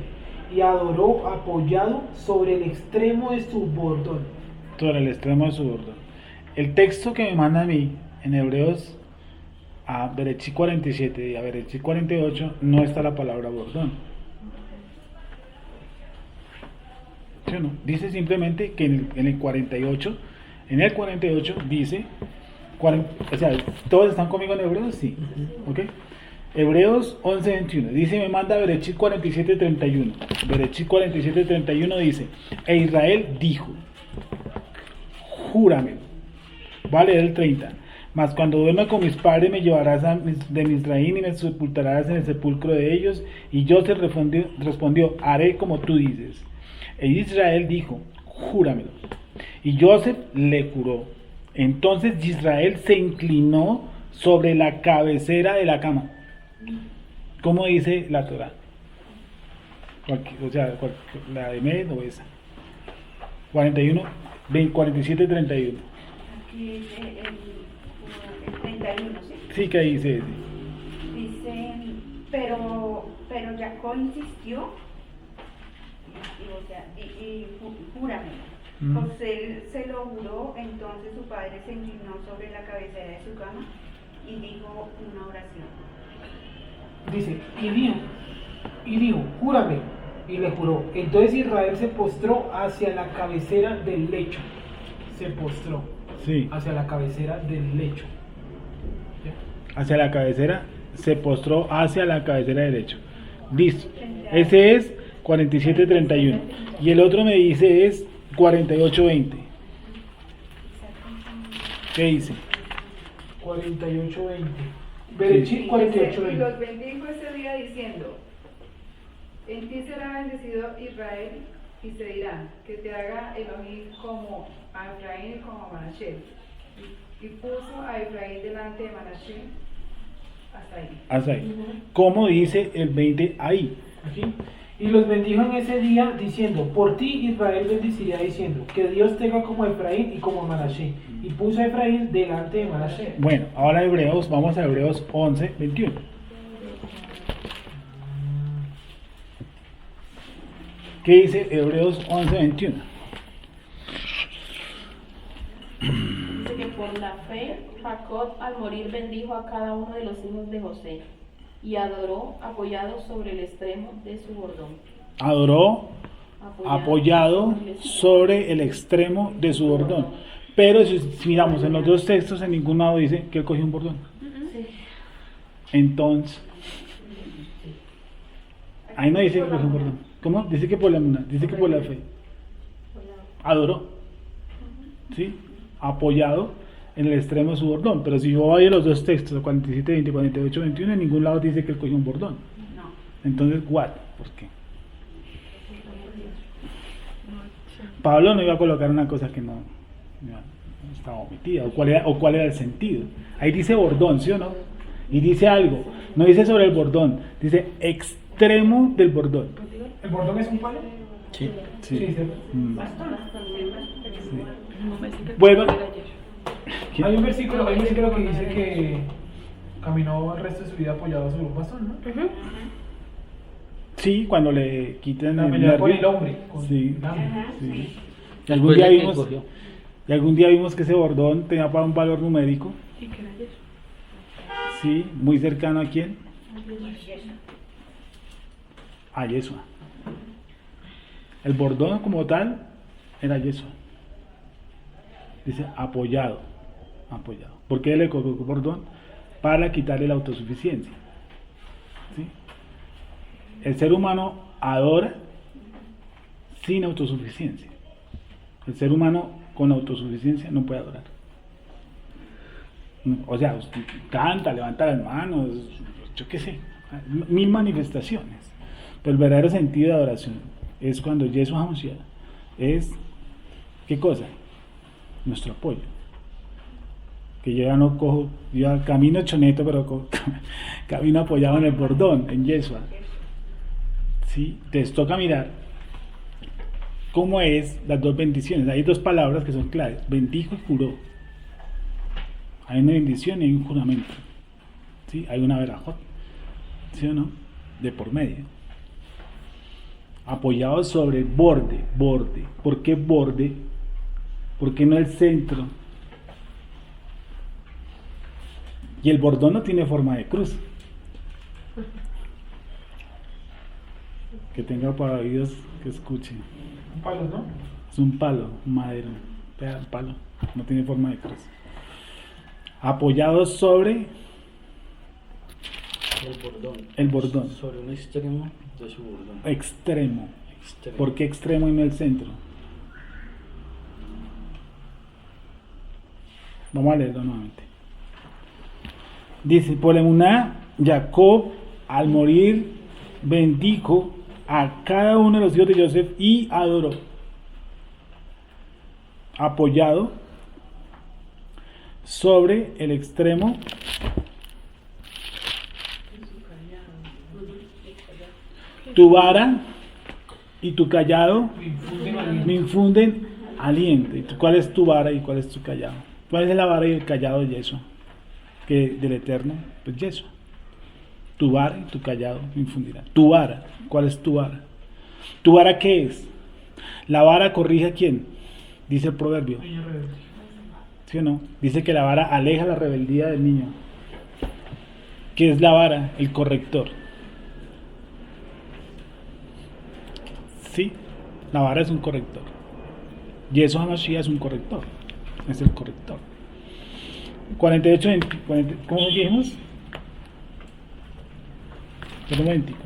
y adoró apoyado sobre el extremo de su bordón. Sobre el extremo de su bordón. El texto que me manda a mí en Hebreos a Berechí 47 y a Berechí 48 no está la palabra bordón. ¿Sí o no? Dice simplemente que en el 48 dice, o sea, ¿todos están conmigo en Hebreos? Sí. ¿Ok? Hebreos 11:21 dice, me manda Berechí 47:31. Berechí 47:31 dice, e Israel dijo, júrame. Vale, el 30. Mas cuando duerma con mis padres me llevarás de Misraín y me sepultarás en el sepulcro de ellos. Y Joseph respondió, haré como tú dices. E Israel dijo, júramelo. Y Joseph le juró. Entonces Israel se inclinó sobre la cabecera de la cama. ¿Cómo dice la Torá? La de Med o esa. 47:31. Aquí dice el 31, ¿sí? Sí, que dice ese. Dice, pero Jacob insistió, y júramelo. José se lo juró, entonces su padre se inclinó sobre la cabecera de su cama y dijo una oración. Dice, y dijo, júrame, y le juró. Entonces Israel se postró hacia la cabecera del lecho. Se postró. Sí. Hacia la cabecera del lecho. ¿Ya? Hacia la cabecera, se postró hacia la cabecera derecha. Listo. Ese es 47:31. Y el otro me dice es 48:20. ¿Qué dice? 48:20. Berechí 48:20. Y los bendijo ese día diciendo, en ti será bendecido Israel y se dirán que te haga Elohim como a Efraín y como a Manasés. Y puso a Efraín delante de Manasés hasta ahí. Hasta ahí. ¿Cómo dice el 20 ahí? Aquí. Y los bendijo en ese día diciendo, por ti Israel bendeciría diciendo, que Dios tenga como a Efraín y como a Manasés. Y puso a Efraín delante de Manasés. Bueno, ahora Hebreos, vamos a Hebreos 11, 21. ¿Qué dice Hebreos 11, 21? Dice que por la fe Jacob al morir bendijo a cada uno de los hijos de José y adoró apoyado sobre el extremo de su bordón. Adoró apoyado sobre el extremo de su bordón. Pero si miramos en los dos textos, en ningún lado dice que él cogió un bordón. Entonces, ahí no dice que cogió un bordón. ¿Cómo? Dice que por la emuná, dice que por la fe. Adoró. ¿Sí? Apoyado en el extremo de su bordón. Pero si yo voy a los dos textos, 47, 20, 48, 21, en ningún lado dice que él cogió un bordón. Entonces, ¿what? ¿Por qué? Pablo no iba a colocar una cosa que no estaba omitida, o cuál era el sentido. Ahí dice bordón, ¿sí o no? Y dice algo, no dice sobre el bordón, dice extremo del bordón. ¿El bordón es un palo? Sí. Sí. Sí. Bueno, Hay un versículo que dice que caminó el resto de su vida apoyado sobre un bastón, ¿no? sí, cuando le quiten La el pelea por el nervio. hombre. Con Sí. el hambre. Sí. Y Después algún día de que vimos, cogió. que ese bordón tenía para un valor numérico. Sí, muy cercano a quién? A Yeshua. El bordón como tal era Yeshua. Dice apoyado. ¿Por qué le colocó bordón? Para quitarle la autosuficiencia. ¿Sí? El ser humano adora sin autosuficiencia. El ser humano con autosuficiencia no puede adorar. O sea, usted canta, levanta las manos, yo qué sé, 1000 manifestaciones. Pero el verdadero sentido de adoración es cuando Yeshua HaMashiach es, ¿qué cosa? Nuestro apoyo. Que yo ya no cojo, yo ya camino choneto, pero camino apoyado en el bordón, en Yeshua. ¿Sí? Entonces toca mirar cómo es las dos bendiciones. Hay dos palabras que son claves, bendijo y juró. Hay una bendición y hay un juramento. ¿Sí? Hay una verajot, ¿sí o no? De por medio. Apoyado sobre el borde. ¿Por qué borde? ¿Por qué no el centro? Y el bordón no tiene forma de cruz. Que tenga para oídos que escuchen. Un palo, ¿no? Es un palo, un madero, un palo, no tiene forma de cruz. Apoyado sobre el bordón. Sobre un extremo de su bordón. Extremo. ¿Por qué extremo y no el centro? Vamos a leerlo nuevamente. Dice, por emuná, Jacob al morir bendijo a cada uno de los hijos de Joseph y adoró. Apoyado sobre el extremo tu vara y tu callado me infunden aliento. ¿Y cuál es tu vara y cuál es tu callado? ¿Cuál es la vara y el callado de Yeshua? Que del Eterno, pues Yeshua. Tu vara y tu callado me infundirán. Tu vara, ¿cuál es tu vara? ¿Tu vara qué es? La vara corrige a quién, dice el proverbio. ¿Sí o no? Dice que la vara aleja la rebeldía del niño. ¿Qué es la vara? El corrector. Sí, la vara es un corrector. Yeshua HaMashiach es un corrector. Es el corrector. 48, 40, ¿cómo dijimos? Un momentico.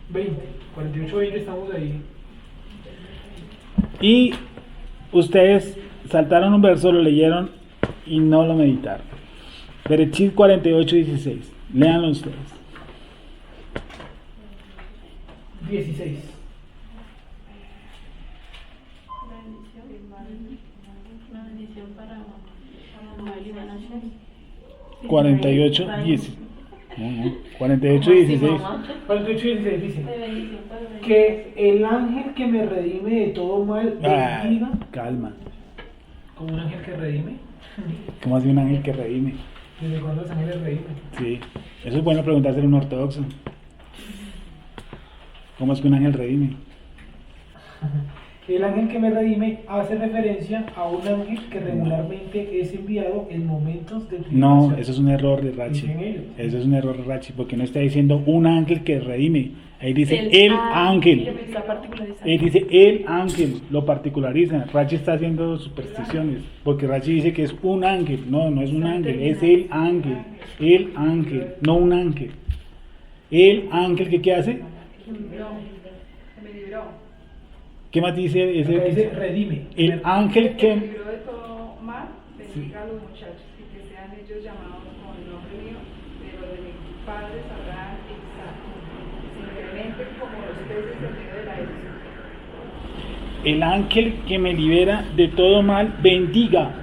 20, 48, 20 estamos ahí. Y ustedes saltaron un verso, lo leyeron y no lo meditaron. Berechit 48, 16. Léanlo ustedes. 16. Una bendición para Noel y Menashe. 48, 10. 48, 16. 48 y 16 dice De bendición para Noel. que el ángel que me redime de todo mal Ah, bendiga, calma. como un ángel que redime. ¿Cómo hace un ángel que redime? ¿Desde cuándo los ángeles redimen? Sí, eso es bueno preguntárselo a un ortodoxo. ¿Cómo es que un ángel redime? El ángel que me redime hace referencia a un ángel que regularmente es enviado en momentos de No, tribulación. eso es un error de Rachi. Dicen ellos. Eso es un error de Rachi, porque no está diciendo un ángel que redime. Ahí dice el Que ángel. está particularizado. Ahí dice el ángel, lo particulariza. Rachi está haciendo supersticiones, porque Rachi dice que es un ángel. No, no es un ángel, es el ángel. El ángel, no un ángel. El ángel, ¿qué hace? Que me libró. ¿Qué más dice Acá ese? dice redime. El ángel Que me que... libró de todo mal, bendiga a los muchachos y que sean ellos llamados con el nombre mío, de los de mis padres Abraham e Isaac. Se incrementen como los peces en medio de la isla. El ángel que me libera de todo mal, bendiga.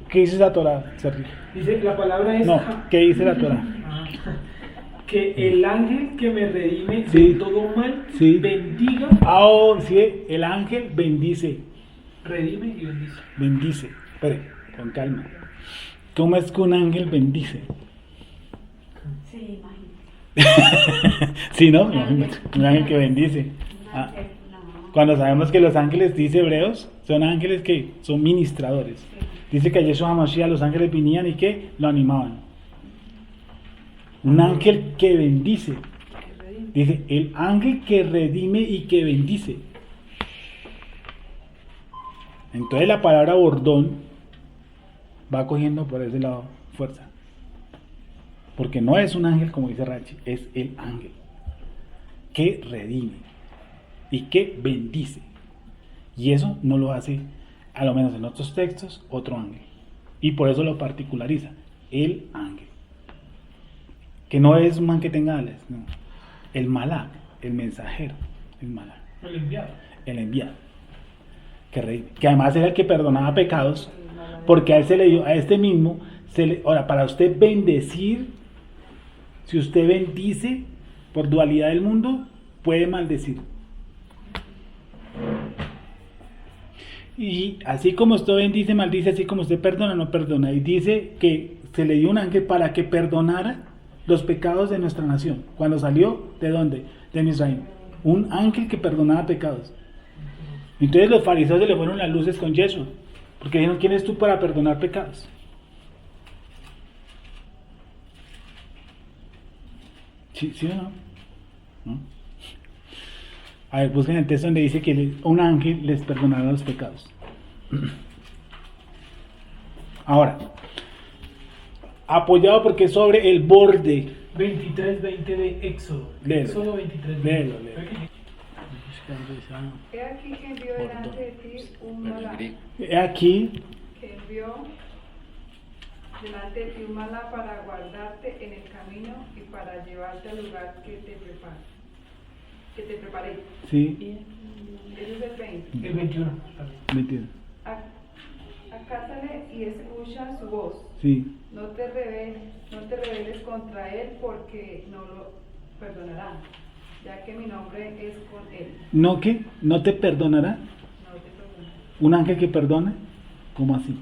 ¿Qué dice la Torah, Sergio? Dice, la palabra es No, ¿qué dice la Torah? Ah, que el ángel que me redime Sí. de todo mal Sí. bendiga, Oh, sí, el ángel bendice. redime y bendice. Bendice. Espere, con calma. ¿Cómo es que un ángel bendice? Sí, imagínate. Sí, ¿no? Un ángel que bendice. Un Ah, ángel, no. cuando sabemos que los ángeles, dice Hebreos, son ángeles que son ministradores. Dice que a Yeshua HaMashiach los ángeles venían y que lo animaban. Un ángel que bendice. Dice, el ángel que redime y que bendice. Entonces la palabra bordón va cogiendo por ese lado fuerza. Porque no es un ángel como dice Rachi, es el ángel que redime y que bendice. Y eso no lo hace, a lo menos en otros textos, otro ángel. Y por eso lo particulariza, el ángel. Que no es un man que tenga alas, no. El malá, el mensajero, el malá, El enviado. el enviado. Que redime. Que además era el que perdonaba pecados, porque a él se le dio, a este mismo, ahora, para usted bendecir, si usted bendice por dualidad del mundo, puede maldecir. Y así como usted bendice, maldice, así como usted perdona, no perdona. Y dice que se le dio un ángel para que perdonara los pecados de nuestra nación. Cuando salió, ¿de dónde? De Misraim. Un ángel que perdonaba pecados. Entonces los fariseos se le fueron las luces con Yeshua, porque dijeron, ¿quién es tú para perdonar pecados? ¿Sí, sí o no? ¿No? A ver, busquen el texto donde dice que un ángel les perdonará los pecados. Ahora, apoyado porque es sobre el borde. 23:20 de Éxodo. Léelo. Éxodo 23:20. Léelo, léelo. He aquí que envió delante de ti un malá, He aquí, que envió delante de ti un malá para guardarte en el camino y para llevarte al lugar que te preparé. sí, Ese es el 20. El 21. también. metido. Acásale y escucha su voz. Sí, No te rebeles contra él porque no lo perdonará, ya que mi nombre es con él. ¿no que? ¿No te perdonará? No te perdonará. ¿Un ángel que perdona? ¿Cómo así?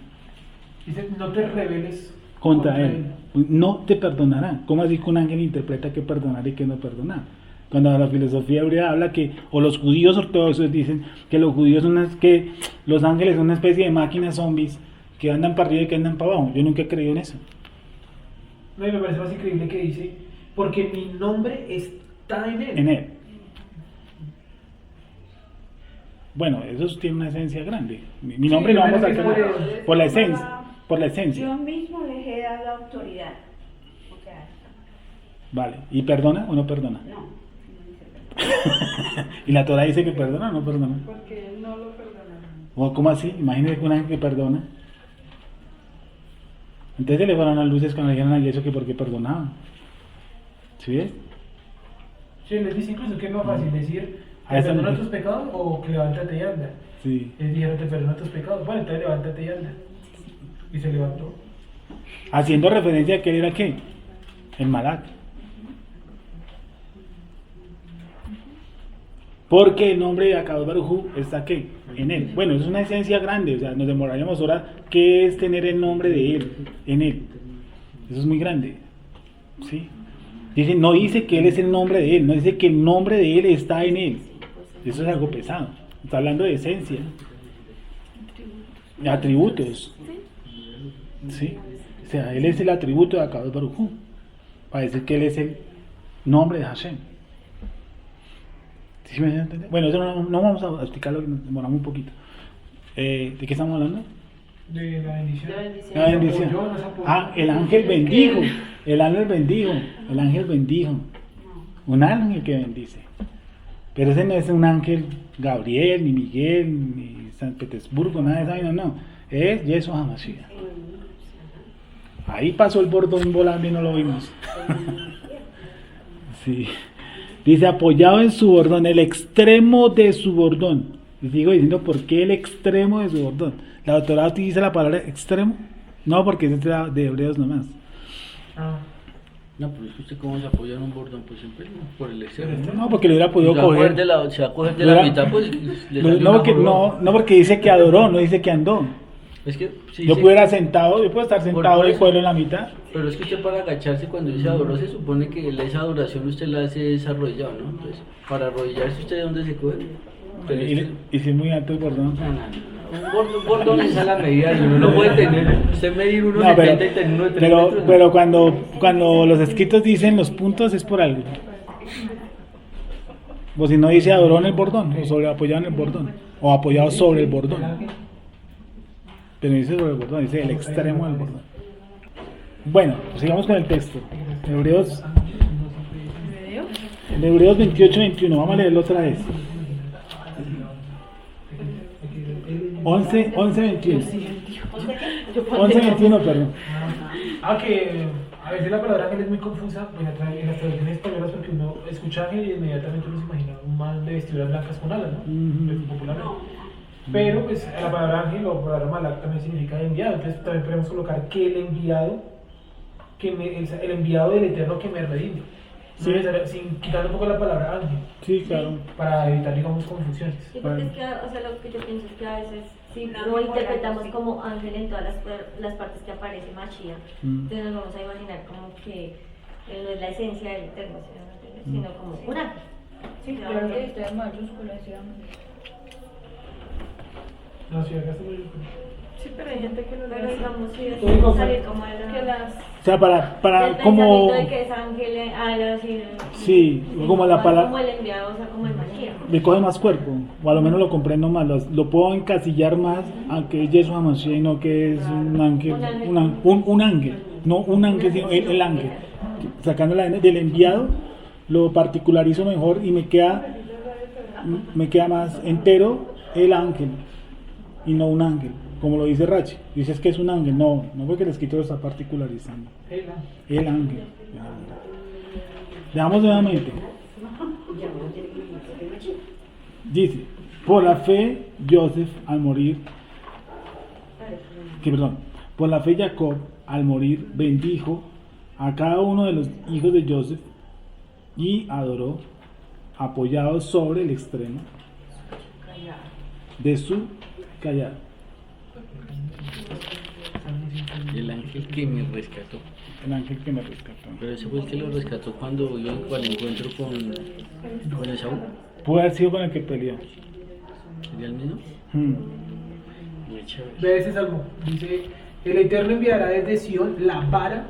Dice, no te rebeles Contra él. No te perdonará. ¿Cómo así que un ángel interpreta que perdonar y que no perdonar? Cuando la filosofía hebrea habla que, o los judíos ortodoxos dicen que los judíos que los ángeles son una especie de máquinas zombies que andan para arriba y que andan para abajo. Yo nunca he creído en eso. No, y me parece más increíble que dice, porque mi nombre está en él. En él. Bueno, eso tiene una esencia grande. Mi nombre Sí, no vamos a es alcanzar por la esencia. Por la esencia. Yo mismo les he dado la autoridad. O sea, Vale. ¿Y perdona o no perdona? no, no dice perdón. ¿Y la Torah dice que perdona o no perdona? Porque él no lo perdonará. ¿O cómo así? Imagínese que un ángel que perdona. Entonces se le fueron las luces cuando le dijeron a Jesús que por qué perdonaba. ¿Sí ves? Sí, les dice incluso que es más fácil decir, Ahí está perdona el- tus pecados o que levántate y anda. Sí. Él dijeron, te perdona tus pecados. Bueno, entonces levántate y anda. Y se levantó. Haciendo referencia a que él era qué? El Malak. Porque el nombre de Akadosh Baruj Hu está ¿qué? En él. Bueno, es una esencia grande, o sea, nos demoraríamos horas. ¿Qué es tener el nombre de él en él? Eso es muy grande. ¿Sí? Dice, no dice que él es el nombre de él, no dice que el nombre de él está en él. Eso es algo pesado. Está hablando de esencia, de atributos. ¿Sí? O sea, él es el atributo de Akadosh Baruj Hu. Para decir que él es el nombre de Hashem. ¿Sí me entiendes? Bueno, eso no vamos a explicarlo, nos demoramos un poquito. ¿De qué estamos hablando? De la bendición. La bendición. La bendición. Nos apoyó, nos apoyó. Ah, el ángel bendijo. El ángel bendijo. El ángel bendijo. Un ángel que bendice. Pero ese no es un ángel Gabriel, ni Miguel, ni San Petersburgo, nada de esa vaina, no. Es Yeshua HaMashiach. Ahí pasó el bordón volando y no lo vimos. Sí. Dice, apoyado en su bordón, el extremo de su bordón. Y sigo diciendo, ¿por qué el extremo de su bordón? ¿La doctora utiliza la palabra extremo? No, porque es de hebreos nomás. Ah, No, pero es que usted cómo se apoya en un bordón, pues siempre por el extremo. No, porque lo hubiera podido Se va a coger. se va a coger de Lo la hubiera- mitad, pues le No, sale no, una porque, jorobada. no porque dice que adoró, no dice que andó. Es que sí, Yo sí, pudiera sentado, yo puedo estar sentado por y eso. cogerlo en la mitad. pero es que usted para agacharse cuando dice adoró se supone que esa adoración usted la hace desarrollado, ¿no? Entonces, para arrodillarse usted de dónde se coge. Entonces, Y si es muy alto el bordón. un bordón es a la medida y uno no puede tener, usted medir 1,70 No, pero, y tener uno de 3 pero, metros. pero cuando los escritos dicen los puntos es por algo. O si no dice adoró en el bordón, o sobre apoyado en el bordón, o apoyado sobre el bordón. Pero dice sobre el bordón, dice el extremo del bordón. Bueno, sigamos con el texto. Hebreos, Hebreos 28-21, vamos a leerlo otra vez. 11-21. 11-21, perdón. que a veces la palabra ángel es muy confusa en las traducciones españolas porque uno escucha ángel y inmediatamente uno se imagina un man de vestiduras blancas con alas, ¿no? Pues, popularmente. Pero pues la palabra ángel o palabra malak también significa enviado, entonces también podemos colocar que el enviado, el enviado del Eterno que me redime. Sí. Sin quitar un poco la palabra ángel, Sí, claro. para evitar, digamos, confusiones. Sí, porque es que, o sea, lo que yo pienso es que a veces, si no interpretamos como ángel en todas las partes que aparece Mashiach, entonces nos vamos a imaginar como que él no es la esencia del Eterno, sino como un ángel. Sí, claro que está en mayúscula, ese ángel. No, sí, acá está muy bien. Sí, pero hay gente que no lo Pero hace. digamos, sí, Tú digo, es salir como de Que la... las... O sea, para del como... pensamiento de que es ángel, algo así. Sí, como la más palabra- como el enviado, o sea, como el Mashiach. le coge más cuerpo, o a lo menos lo comprendo más, lo puedo encasillar más a que es Yeshua Mashiach y no que es un ángel, un ángel, no un ángel, sino el ángel. Sacando del enviado, lo particularizo mejor y me queda más entero el ángel y no un ángel, como lo dice Rachi. Dices que es un ángel, no porque el escritor lo está particularizando. El ángel. Veamos nuevamente. Dice, por la fe Joseph al morir, por la fe Jacob al morir bendijo a cada uno de los hijos de Joseph y adoró, apoyado sobre el extremo de su callado. El ángel que me rescató. El ángel que me rescató. Pero ese fue el que lo rescató cuando iba al encuentro con Esaú. Puede haber sido con el que peleó. ¿Sería el mismo? Muy chévere. Ve ese salmo, dice, el Eterno enviará desde Sion la vara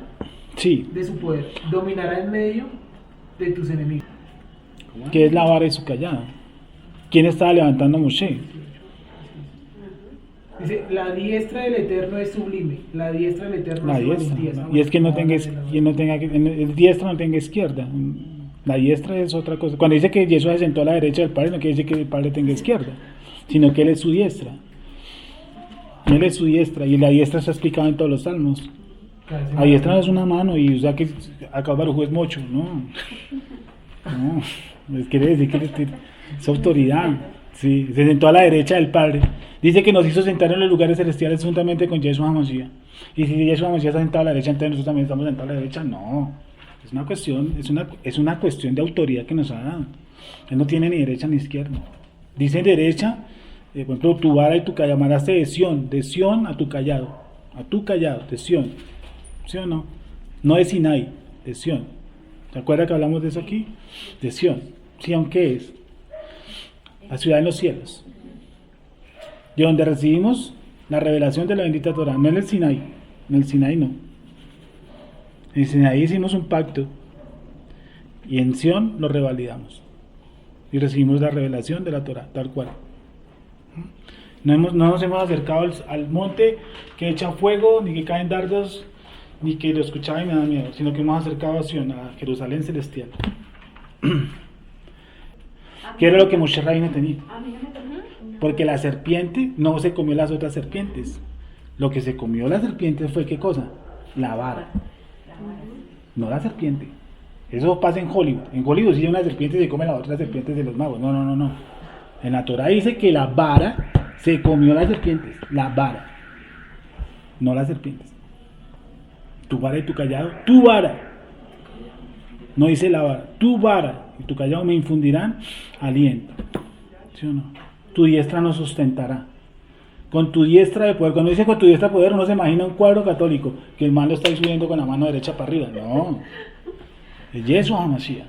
Sí, de su poder, dominará en medio de tus enemigos. ¿Cómo? que es la vara de su callado. ¿Quién estaba levantando a Moshe? Dice, la diestra del Eterno es sublime, la diestra del Eterno La es diestra. valentía. Y es que no tenga, el diestra no tenga izquierda. La diestra es otra cosa. Cuando dice que Jesús se sentó a la derecha del Padre, no quiere decir que el Padre tenga izquierda, sino que Él es su diestra. Él es su diestra, y la diestra está explicada en todos los salmos. Adiestra es una mano y usa que acá Baruj es mocho, no. No, quiere decir que es autoridad. Sí, se sentó a la derecha del Padre. Dice que nos hizo sentar en los lugares celestiales juntamente con Yeshua HaMashiach. Y si Yeshua HaMashiach está sentado a la derecha, entonces nosotros también estamos sentados a la derecha. No, es una cuestión, es una cuestión de autoridad que nos ha dado. Él no tiene ni derecha ni izquierda. Dice derecha, por ejemplo, tu vara y tu callado. Mandaste de Sión a tu callado, de Sión. ¿Sí o no? No de Sinai, de Sión. ¿Se acuerda que hablamos de eso aquí? De Sión. ¿Sión qué es? La ciudad en los cielos. De donde recibimos la revelación de la bendita Torah. No en el Sinai. En el Sinai no. En el Sinai hicimos un pacto. Y en Sión lo revalidamos. Y recibimos la revelación de la Torah, tal cual. No nos hemos acercado al monte que echa fuego, ni que caen dardos, ni que lo escuchaba y me da miedo, sino que hemos acercado a Sion, a Jerusalén celestial. ¿Qué era lo que Moshe Rabbeinu tenía? Porque la serpiente no se comió las otras serpientes. Lo que se comió la serpiente fue ¿qué cosa? La vara. No la serpiente. Eso pasa en Hollywood. En Hollywood si una serpiente se come las otras serpientes de los magos. No. En la Torah dice que la vara se comió las serpientes. La vara. No las serpientes. Tu vara y tu callado. Tu vara. No dice la vara. Tu vara y tu callado me infundirán aliento. ¿Sí o no? Tu diestra nos sustentará. Con tu diestra de poder. Cuando dice con tu diestra de poder, uno se imagina un cuadro católico que el man lo está subiendo con la mano derecha para arriba. No. Es Yeshua HaMashiach.